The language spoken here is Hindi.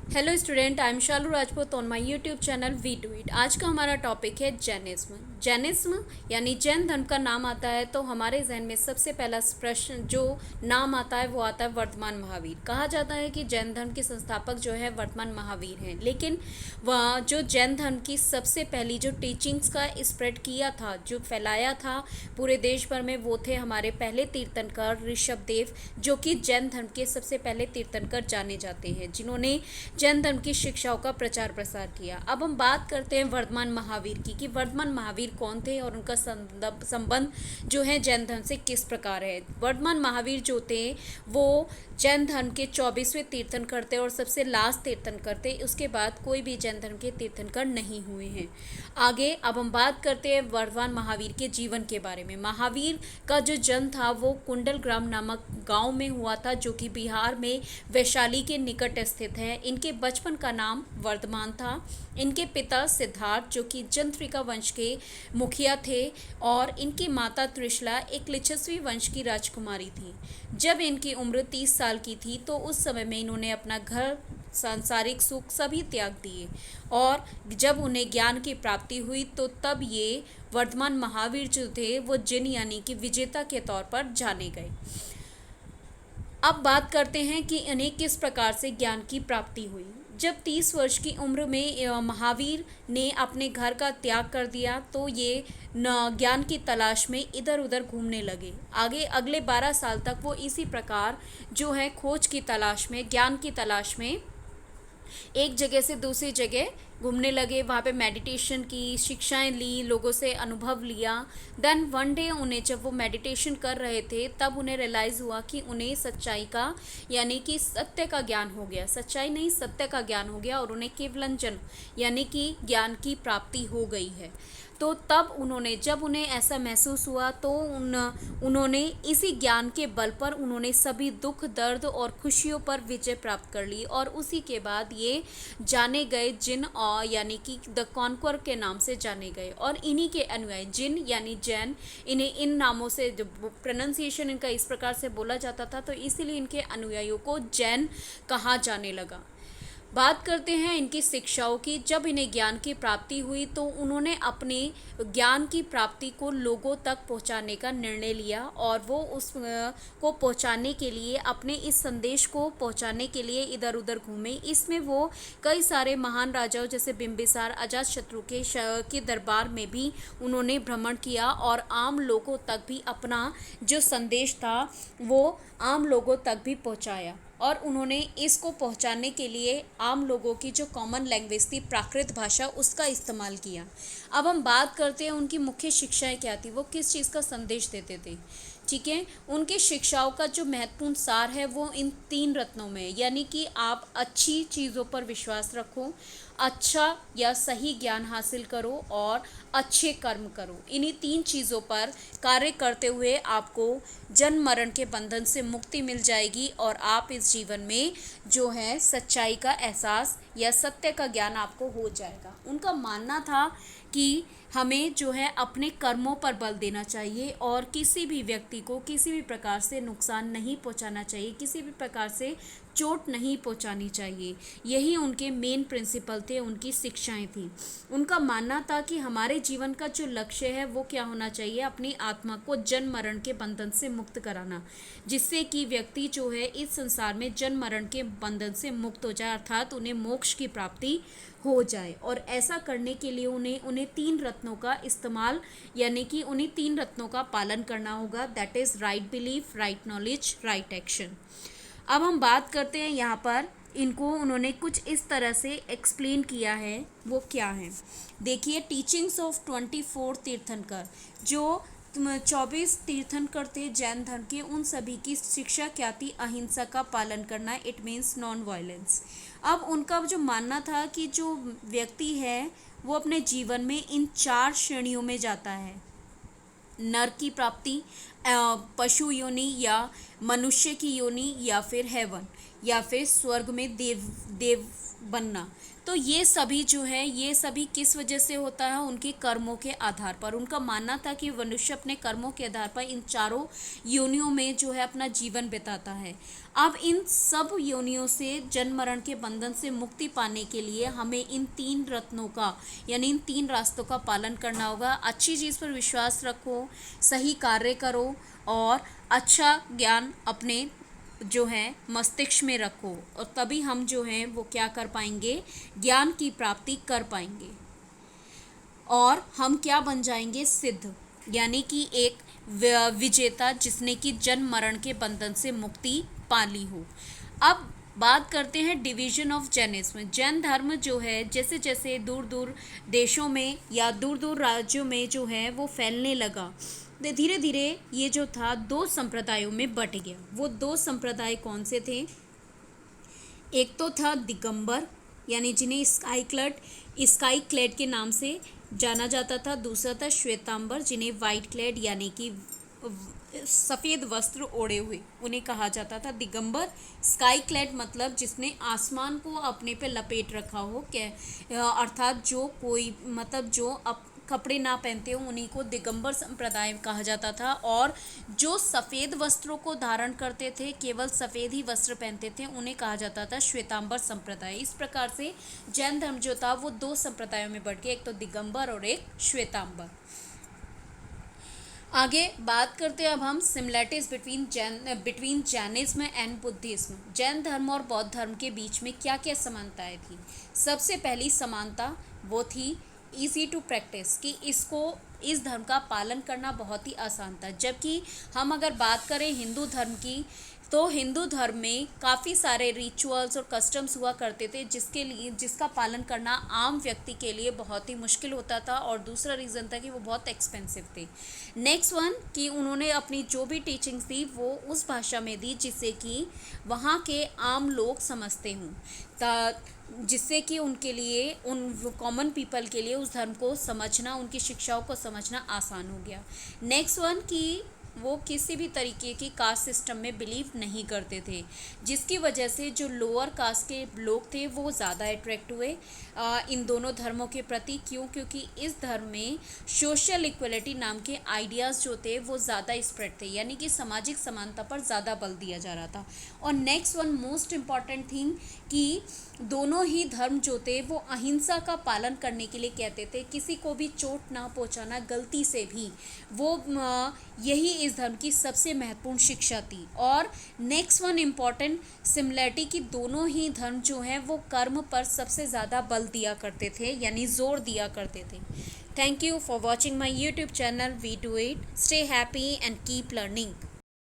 Hello student, I am Shalu Rajput on my YouTube channel we to it. आज का हमारा टॉपिक है जैनिज्म। जैनिज्म यानी जैन धर्म का नाम आता है तो हमारे जहन में सबसे पहला प्रश्न जो नाम आता है वो आता है वर्तमान महावीर। कहा जाता है कि जैन धर्म के संस्थापक जो है वर्तमान महावीर हैं, लेकिन वह जो जैन धर्म की सबसे पहली जो टीचिंग्स का स्प्रेड किया था, जो फैलाया था पूरे देश भर में, वो थे हमारे पहले तीर्थंकर ऋषभ देव, जो कि जैन धर्म के सबसे पहले तीर्थंकर जाने जाते हैं, जिन्होंने जैन धर्म की शिक्षाओं का प्रचार प्रसार किया। अब हम बात करते हैं वर्धमान महावीर की, कि वर्धमान महावीर कौन थे और उनका संबंध जो है जैन धर्म से किस प्रकार है। वर्धमान महावीर जो थे वो जैन धर्म के 24वें तीर्थंकर थे और सबसे लास्ट तीर्थंकर थे। उसके बाद कोई भी जैन धर्म के तीर्थंकर नहीं हुए हैं। आगे अब हम बात करते हैं वर्धमान महावीर के जीवन के बारे में। महावीर का जो जन्म था वो कुंडल ग्राम नामक गांव में हुआ था, जो कि बिहार में वैशाली के निकट स्थित है। इनके बचपन का नाम वर्धमान था। इनके पिता सिद्धार्थ जो कि जंत्रिका वंश के मुखिया थे और इनकी माता त्रिशला एक लिच्छवी वंश की राजकुमारी थी। जब इनकी उम्र 30 साल की थी तो उस समय में इन्होंने अपना घर, सांसारिक सुख सभी त्याग दिए और जब उन्हें ज्ञान की प्राप्ति हुई तो तब ये वर्धमान महावीर जो थे वो जिन यानी कि विजेता के तौर पर जाने गए। अब बात करते हैं कि इन्हें किस प्रकार से ज्ञान की प्राप्ति हुई। जब 30 वर्ष की उम्र में महावीर ने अपने घर का त्याग कर दिया तो ये ज्ञान की तलाश में इधर उधर घूमने लगे। आगे अगले 12 साल तक वो इसी प्रकार जो है खोज की तलाश में, ज्ञान की तलाश में एक जगह से दूसरी जगह घूमने लगे। वहाँ पे मेडिटेशन की शिक्षाएं ली, लोगों से अनुभव लिया। देन वन डे उन्हें जब वो मेडिटेशन कर रहे थे तब उन्हें रियलाइज़ हुआ कि उन्हें सच्चाई का यानी कि सत्य का ज्ञान हो गया। सच्चाई नहीं, सत्य का ज्ञान हो गया और उन्हें केवलंजन यानी कि ज्ञान की प्राप्ति हो गई है। तो तब उन्होंने, जब उन्हें ऐसा महसूस हुआ तो उन्होंने इसी ज्ञान के बल पर उन्होंने सभी दुख, दर्द और खुशियों पर विजय प्राप्त कर ली और उसी के बाद ये जाने गए जिन और यानी कि द कॉन्क्वर के नाम से जाने गए। और इन्हीं के अनुयायी, जिन यानी जैन, इन्हें इन नामों से जो प्रोनाउंसिएशन इनका इस प्रकार से बोला जाता था तो इसीलिए इनके अनुयायियों को जैन कहा जाने लगा। बात करते हैं इनकी शिक्षाओं की। जब इन्हें ज्ञान की प्राप्ति हुई तो उन्होंने अपने ज्ञान की प्राप्ति को लोगों तक पहुंचाने का निर्णय लिया और वो उस को पहुंचाने के लिए, अपने इस संदेश को पहुंचाने के लिए इधर उधर घूमे। इसमें वो कई सारे महान राजाओं जैसे बिंबिसार, अजातशत्रु के दरबार में भी उन्होंने भ्रमण किया और आम लोगों तक भी अपना जो संदेश था वो आम लोगों तक भी पहुंचाया। और उन्होंने इसको पहुंचाने के लिए आम लोगों की जो कॉमन लैंग्वेज थी, प्राकृत भाषा, उसका इस्तेमाल किया। अब हम बात करते हैं उनकी मुख्य शिक्षाएं क्या थी, वो किस चीज़ का संदेश देते थे। ठीक है, उनकी शिक्षाओं का जो महत्वपूर्ण सार है वो इन 3 रत्नों में है, यानी कि आप अच्छी चीज़ों पर विश्वास रखो, अच्छा या सही ज्ञान हासिल करो और अच्छे कर्म करो। इन्हीं 3 चीज़ों पर कार्य करते हुए आपको जन्म मरण के बंधन से मुक्ति मिल जाएगी और आप इस जीवन में जो है सच्चाई का एहसास या सत्य का ज्ञान आपको हो जाएगा। उनका मानना था कि हमें जो है अपने कर्मों पर बल देना चाहिए और किसी भी व्यक्ति को किसी भी प्रकार से नुकसान नहीं पहुंचाना चाहिए, किसी भी प्रकार से चोट नहीं पहुंचानी चाहिए। यही उनके मेन प्रिंसिपल थे, उनकी शिक्षाएं थी। उनका मानना था कि हमारे जीवन का जो लक्ष्य है वो क्या होना चाहिए, अपनी आत्मा को जन्म मरण के बंधन से मुक्त कराना, जिससे कि व्यक्ति जो है इस संसार में जन्म मरण के बंधन से मुक्त हो जाए, अर्थात उन्हें मोक्ष की प्राप्ति हो जाए। और ऐसा करने के लिए उन्हें 3 रत्नों का इस्तेमाल यानी कि उन्हें 3 रत्नों का पालन करना होगा। That is right belief, right knowledge, right action. अब हम बात करते हैं यहाँ पर इनको उन्होंने कुछ इस तरह से एक्सप्लेन किया है, वो क्या है देखिए। टीचिंग्स ऑफ 24 तीर्थंकर, जो 24 तीर्थंकर थे जैन धर्म के, उन सभी की शिक्षा क्या थी, अहिंसा का पालन करना, इट मीन्स नॉन वायलेंस। अब उनका जो मानना था कि जो व्यक्ति है वो अपने जीवन में इन 4 श्रेणियों में जाता है। नर की प्राप्ति, पशु योनि या मनुष्य की योनि या फिर हेवन या फिर स्वर्ग में देव देव बनना। तो ये सभी जो है ये सभी किस वजह से होता है, उनके कर्मों के आधार पर। उनका मानना था कि मनुष्य अपने कर्मों के आधार पर इन चारों योनियों में जो है अपना जीवन बिताता है। अब इन सब योनियों से जन्म मरण के बंधन से मुक्ति पाने के लिए हमें इन तीन रत्नों का यानी इन तीन रास्तों का पालन करना होगा। अच्छी चीज़ पर विश्वास रखो, सही कार्य करो और अच्छा ज्ञान अपने जो है मस्तिष्क में रखो, और तभी हम जो हैं वो क्या कर पाएंगे, ज्ञान की प्राप्ति कर पाएंगे और हम क्या बन जाएंगे, सिद्ध, यानी कि एक विजेता जिसने कि जन्म मरण के बंधन से मुक्ति पा ली हो। अब बात करते हैं डिवीजन ऑफ जैनिज्म। जैन धर्म जो है जैसे जैसे दूर दूर देशों में या दूर दूर राज्यों में जो है वो फैलने लगा, धीरे धीरे ये जो था दो संप्रदायों में बट गया। वो दो संप्रदाय कौन से थे, एक तो था दिगंबर यानी जिन्हें स्काई क्लेड के नाम से जाना जाता था। दूसरा था श्वेतांबर जिन्हें वाइट क्लेड यानी कि सफ़ेद वस्त्र ओढ़े हुए उन्हें कहा जाता था। दिगंबर स्काई क्लेड मतलब जिसने आसमान को अपने पे लपेट रखा हो, अर्थात जो कोई मतलब जो अब कपड़े ना पहनते हो उन्हीं को दिगंबर संप्रदाय कहा जाता था। और जो सफ़ेद वस्त्रों को धारण करते थे, केवल सफ़ेद ही वस्त्र पहनते थे, उन्हें कहा जाता था श्वेतांबर संप्रदाय। इस प्रकार से जैन धर्म जो था वो दो संप्रदायों में बढ़ गया, एक तो दिगंबर और एक श्वेतांबर। आगे बात करते हैं अब हम similarities between Jainism and Buddhism. Jain धर्म और बौद्ध धर्म के बीच में क्या क्या समानताएं थी। सबसे पहली समानता वो थी ईजी टू प्रैक्टिस, कि इस धर्म का पालन करना बहुत ही आसान था। जबकि हम अगर बात करें हिंदू धर्म की, तो हिंदू धर्म में काफ़ी सारे रिचुअल्स और कस्टम्स हुआ करते थे जिसका पालन करना आम व्यक्ति के लिए बहुत ही मुश्किल होता था। और दूसरा रीज़न था कि वो बहुत एक्सपेंसिव थे। नेक्स्ट वन कि उन्होंने अपनी जो भी टीचिंग्स दी वो उस भाषा में दी जिससे कि वहाँ के आम लोग समझते हों, जिससे कि उनके लिए उन कॉमन पीपल के लिए उस धर्म को समझना, उनकी शिक्षाओं को समझना आसान हो गया। नेक्स्ट वन कि वो किसी भी तरीके की कास्ट सिस्टम में बिलीव नहीं करते थे, जिसकी वजह से जो लोअर कास्ट के लोग थे वो ज़्यादा अट्रैक्ट हुए इन दोनों धर्मों के प्रति। क्योंकि इस धर्म में सोशल इक्वलिटी नाम के आइडियाज़ जो थे वो ज़्यादा स्प्रेड थे, यानी कि सामाजिक समानता पर ज़्यादा बल दिया जा रहा था। और next one most important thing कि दोनों ही धर्म जो थे वो अहिंसा का पालन करने के लिए कहते थे, किसी को भी चोट ना पहुंचाना गलती से भी, वो यही इस धर्म की सबसे महत्वपूर्ण शिक्षा थी। और नेक्स्ट वन इम्पॉर्टेंट सिमिलैरिटी कि दोनों ही धर्म जो हैं वो कर्म पर सबसे ज़्यादा बल दिया करते थे, यानी जोर दिया करते थे। Thank you for watching my YouTube channel V28। Stay happy and keep learning.